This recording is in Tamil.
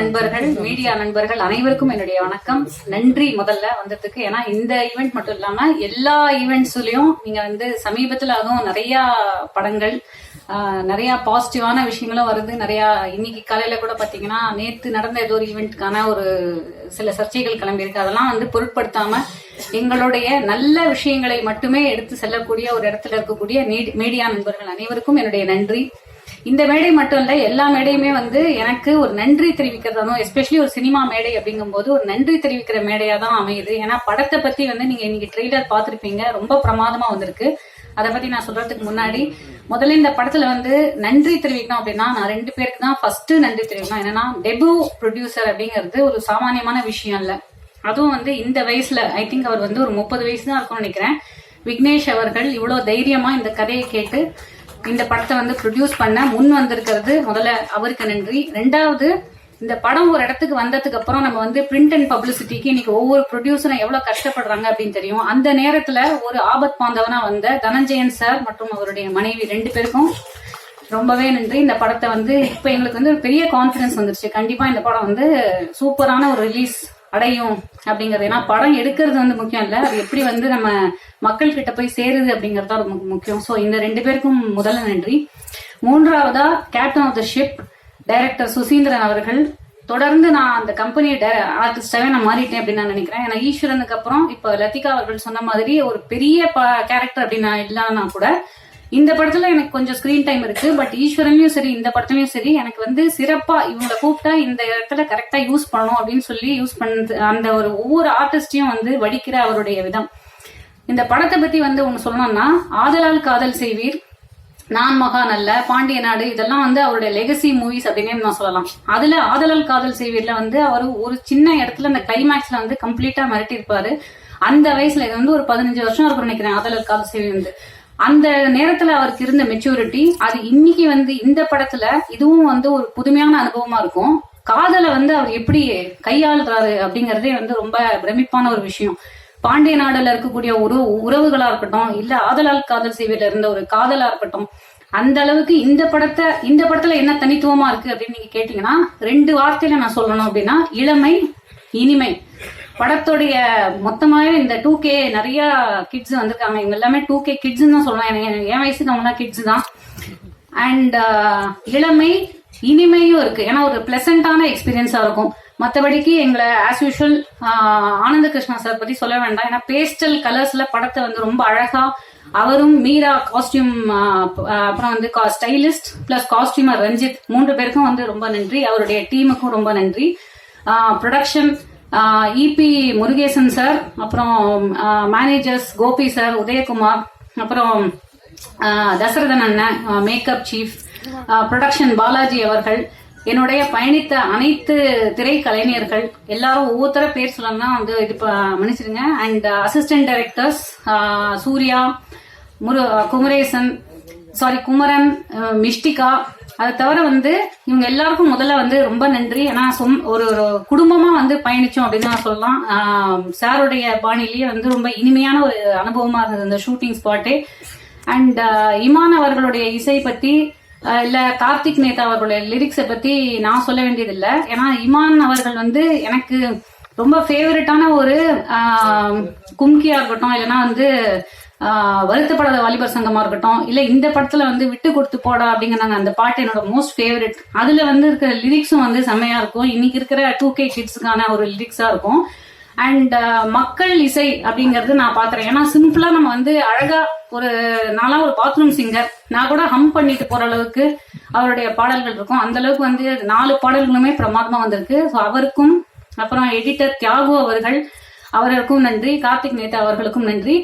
நண்பர்கள், மீடியா நண்பர்கள் அனைவருக்கும் என்னுடைய வணக்கம். நன்றி முதல்ல வந்ததுக்கு. ஏன்னா இந்த ஈவெண்ட் மட்டும் இல்லாம எல்லா ஈவெண்ட்ஸ்லயும் நீங்க வந்து சமீபத்துல அதுவும் நிறைய படங்கள், நிறைய பாசிட்டிவான விஷயங்களும் வருது. நிறைய இன்னைக்கு காலையில கூட பாத்தீங்கன்னா நேத்து நடந்த ஏதோ ஒரு ஈவெண்ட்டுக்கான ஒரு சில சர்ச்சைகள் கிளம்பியிருக்கு. அதெல்லாம் வந்து பொருட்படுத்தாம எங்களுடைய நல்ல விஷயங்களை மட்டுமே எடுத்து செல்லக்கூடிய ஒரு இடத்துல இருக்கக்கூடிய மீடியா நண்பர்கள் அனைவருக்கும் என்னுடைய நன்றி. இந்த மேடை மட்டும் இல்ல, எல்லா மேடையுமே வந்து எனக்கு ஒரு நன்றி தெரிவிக்கிறதாலும், எஸ்பெஷலி ஒரு சினிமா மேடை அப்படிங்கும் போது ஒரு நன்றி தெரிவிக்கிற மேடையா தான் அமையுது. ஏன்னா படத்தை பத்தி வந்து நீங்க இன்னைக்கு ட்ரெய்லர் பாத்திருப்பீங்க, ரொம்ப பிரமாதமா வந்திருக்கு. அதை பத்தி நான் சொல்றதுக்கு முன்னாடி முதல்ல இந்த படத்துல வந்து நன்றி தெரிவிக்கணும் அப்படின்னா நான் 2 பேருக்கு தான் ஃபர்ஸ்ட் நன்றி தெரிவிக்கணும். என்னன்னா டெபு ப்ரொடியூசர் அப்படிங்கிறது ஒரு சாமானியமான விஷயம் இல்ல. அதுவும் வந்து இந்த வயசுல, ஐ திங்க் அவர் வந்து ஒரு 30 வயசு தான் இருக்கும்னு நினைக்கிறேன். விக்னேஷ் அவர்கள் இவ்வளவு தைரியமா இந்த கதையை கேட்டு இந்த படத்தை வந்து ப்ரொடியூஸ் பண்ண முன் வந்திருக்கிறது முதல்ல அவருக்கு நன்றி. 2வது, இந்த படம் ஒரு இடத்துக்கு வந்ததுக்கு அப்புறம் நம்ம வந்து பிரிண்ட் அண்ட் பப்ளிசிட்டிக்கு இன்னைக்கு ஒவ்வொரு ப்ரொடியூசரும் எவ்வளவு கஷ்டப்படுறாங்க அப்படின்னு தெரியும். அந்த நேரத்துல ஒரு ஆபத் பாந்தவனா வந்த தனஞ்சயன் சார் மற்றும் அவருடைய மனைவி 2 பேருக்கும் ரொம்பவே நன்றி. இந்த படத்தை வந்து இப்ப எங்களுக்கு வந்து ஒரு பெரிய கான்பிடன்ஸ் வந்துருச்சு. கண்டிப்பா இந்த படம் வந்து சூப்பரான ஒரு ரிலீஸ் அடையும் அப்படிங்கிறது. ஏன்னா படம் எடுக்கிறது வந்து முக்கியம் இல்ல, அது எப்படி வந்து நம்ம மக்கள் கிட்ட போய் சேருது அப்படிங்கறது தான் ரொம்ப முக்கியம். சோ இந்த 2 பேருக்கும் முதல்ல நன்றி. 3வதா captain of the ship director Suseenthiran அவர்கள். தொடர்ந்து நான் அந்த கம்பெனி ஆர்டிஸ்டாவே நான் மாறிட்டேன் அப்படின்னு நான் நினைக்கிறேன். ஏன்னா ஈஸ்வரனுக்கு அப்புறம் இப்ப லத்திகா அவர்கள் சொன்ன மாதிரி ஒரு பெரிய கேரக்டர் அப்படின்னு நான் இல்லைன்னா கூட இந்த படத்துல எனக்கு கொஞ்சம் ஸ்கிரீன் டைம் இருக்கு. பட் ஈஸ்வரன்லயும் சரி இந்த படத்துலயும் சரி எனக்கு வந்து சிறப்பா இவங்களை கூப்பிட்டா இந்த இடத்துல கரெக்டா யூஸ் பண்ணணும் அப்படின்னு சொல்லி யூஸ் பண்ண அந்த ஒரு ஒவ்வொரு ஆர்டிஸ்டையும் வந்து வடிக்கிற அவருடைய விதம். இந்த படத்தை பத்தி வந்து ஒண்ணு சொல்லணும்னா, ஆதலால் காதல் செய்வீர், நான் மகான் அல்ல, பாண்டிய நாடு, இதெல்லாம் வந்து அவருடைய லெகசி மூவிஸ் அப்படின்னு நான் சொல்லலாம். அதுல ஆதலால் காதல் செய்வீர்ல வந்து அவர் ஒரு சின்ன இடத்துல அந்த கிளைமேக்ஸ்ல வந்து கம்ப்ளீட்டா மிரட்டி இருப்பாரு. அந்த வயசுல இது வந்து ஒரு 15 வருஷம் இருக்கும் நினைக்கிறேன் ஆதலால் காதல் செய்வீர் வந்து. அந்த நேரத்துல அவருக்கு இருந்த மெச்சூரிட்டி அது இன்னைக்கு வந்து இந்த படத்துல இதுவும் வந்து ஒரு புதுமையான அனுபவமா இருக்கும். காதலை வந்து அவர் எப்படி கையாளுறாரு அப்படிங்கறதே வந்து ரொம்ப பிரமிப்பான ஒரு விஷயம். பாண்டிய நாடுல இருக்கக்கூடிய ஒரு உறவுகளா இருக்கட்டும், இல்ல ஆதலால் காதல் செய்வதில் இருந்த ஒரு காதலா இருக்கட்டும், அந்த அளவுக்கு இந்த படத்துல என்ன தனித்துவமா இருக்கு அப்படின்னு நீங்க கேட்டீங்கன்னா 2 வார்த்தையில நான் சொல்லணும் அப்படின்னா இளமை, இனிமை. படத்துடைய மொத்தமாவே இந்த 2K நிறைய கிட்ஸ் வந்திருக்காங்க. இவங்க எல்லாமே 2K கிட்ஸ் தான் சொல்லலாம். என் வயசுக்கு அவங்க கிட்ஸ் தான். அண்ட் இளமை, இனிமையும் இருக்கு. ஏன்னா ஒரு பிளசண்டான எக்ஸ்பீரியன்ஸா இருக்கும். மற்றபடிக்கு எங்களை ஆஸ் யூஷுவல் ஆனந்த கிருஷ்ணா சார் பத்தி சொல்ல வேண்டாம். ஏன்னா பேஸ்டல் கலர்ஸ்ல படத்தை வந்து ரொம்ப அழகா அவரும் மீரா காஸ்டியூம், அப்புறம் வந்து ஸ்டைலிஸ்ட் பிளஸ் காஸ்டியூமர் ரஞ்சித் 3 பேருக்கும் வந்து ரொம்ப நன்றி. அவருடைய டீமுக்கும் ரொம்ப நன்றி. ப்ரொடக்ஷன் இபி முருகேசன் சார், அப்புறம் மேனேஜர்ஸ் கோபி சார், உதயகுமார், அப்புறம் தசரதன் அண்ணன் மேக்கப் சீஃப், ப்ரொடக்ஷன் பாலாஜி அவர்கள், என்னுடைய பயணித்த அனைத்து திரைக்கலைஞர்கள் எல்லாரும் ஒவ்வொருத்தர பேர் சொல்லணும்னா வந்து இது மன்னிச்சிருங்க. And assistant directors Surya, Kumaresan, Kumaran, Mishtika. அதை தவிர வந்து இவங்க எல்லாருக்கும் முதல்ல வந்து ரொம்ப நன்றி. ஏன்னா ஒரு குடும்பமா வந்து பயணிச்சோம் அப்படின்னு நான் சொல்லலாம். சாருடைய பாணிலேயே வந்து ரொம்ப இனிமையான ஒரு அனுபவமா இருந்தது இந்த ஷூட்டிங் ஸ்பாட்டே. அண்ட் இமான் அவர்களுடைய இசை பத்தி இல்ல கார்த்திக் நேதா அவர்களுடைய லிரிக்ஸை பத்தி நான் சொல்ல வேண்டியது இல்லை. ஏன்னா இமான் அவர்கள் வந்து எனக்கு ரொம்ப ஃபேவரட்டான ஒரு கும்கியா இருக்கட்டும், இல்லைன்னா வந்து வருத்தப்படாத வாலிபர் சங்கமா இருக்கட்டும், இல்ல இந்த படத்துல வந்து விட்டு கொடுத்து போடா அப்படிங்கிறாங்க அந்த பாட்டு என்னோட மோஸ்ட் ஃபேவரட். அதுல வந்து இருக்கிற லிரிக்ஸும் வந்து செம்மையா இருக்கும். இன்னைக்கு இருக்கிற 2K கிட்ஸுக்கான ஒரு லிரிக்ஸா இருக்கும். அண்ட் மக்கள் இசை அப்படிங்கறது நான் பாக்குறேன். ஏன்னா சிம்பிளா நம்ம வந்து அழகா நான்லாம் ஒரு பாத்ரூம் சிங்கர், நான் கூட ஹம் பண்ணிட்டு போற அளவுக்கு அவருடைய பாடல்கள் இருக்கும். அந்த அளவுக்கு வந்து 4 பாடல்களுமே பிரமாதமா வந்திருக்கு. ஸோ அவருக்கும், அப்புறம் எடிட்டர் தியாகு அவர்களுக்கும் நன்றி, கார்த்திக் நேதா அவர்களுக்கும் நன்றி.